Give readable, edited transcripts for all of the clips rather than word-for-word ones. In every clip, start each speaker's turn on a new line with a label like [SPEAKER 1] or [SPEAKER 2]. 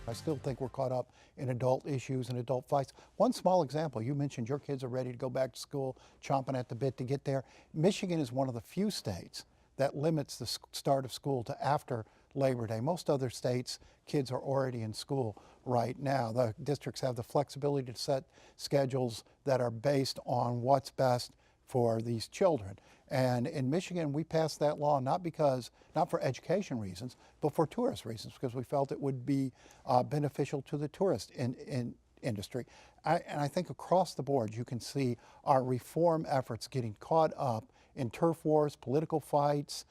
[SPEAKER 1] I still think we're caught up in adult issues and adult fights. One small example, you mentioned your kids are ready to go back to school, chomping at the bit to get there. Michigan is one of the few states that limits the start of school to after Labor Day. Most other states, kids are already in school right now. The districts have the flexibility to set schedules that are based on what's best for these children. And in Michigan, we passed that law not for education reasons, but for tourist reasons, because we felt it would be beneficial to the tourist industry. And I think across the board, you can see our reform efforts getting caught up in turf wars, political fights,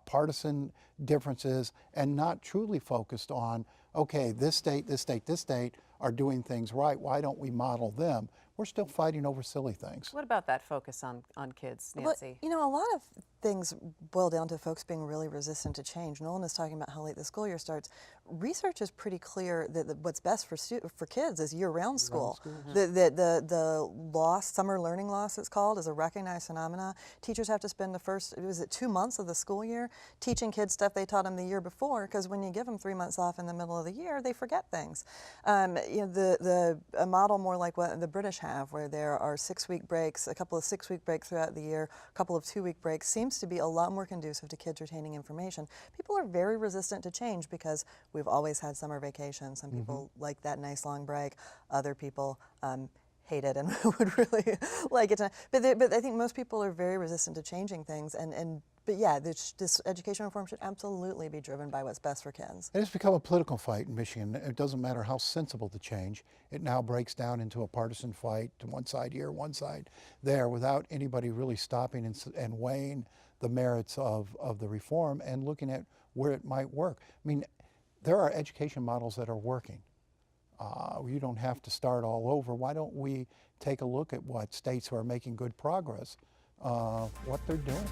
[SPEAKER 1] partisan differences, and not truly focused on, okay, this state are doing things right. Why don't we model them? We're still fighting over silly things.
[SPEAKER 2] What about that focus on kids, Nancy?
[SPEAKER 3] Well, you know, a lot of things boil down to folks being really resistant to change. Nolan is talking about how late the school year starts. Research is pretty clear that what's best for kids is year-round school. The loss, summer learning loss it's called, is a recognized phenomena. Teachers have to spend the first, 2 months of the school year teaching kids stuff they taught them the year before, because when you give them 3 months off in the middle of the year, they forget things. You know, a model more like what the British have, where there are 6-week breaks, a couple of 6-week breaks throughout the year, a couple of 2-week breaks, seems to be a lot more conducive to kids retaining information. People are very resistant to change because we've always had summer vacation. Some people like that nice long break. Other people hate it and would really like it. But I think most people are very resistant to changing things. But yeah, this education reform should absolutely be driven by what's best for kids.
[SPEAKER 1] It has become a political fight in Michigan. It doesn't matter how sensible the change. It now breaks down into a partisan fight to one side here, one side there, without anybody really stopping and weighing the merits of the reform and looking at where it might work. I mean, there are education models that are working. You don't have to start all over. Why don't we take a look at what states who are making good progress, what they're doing?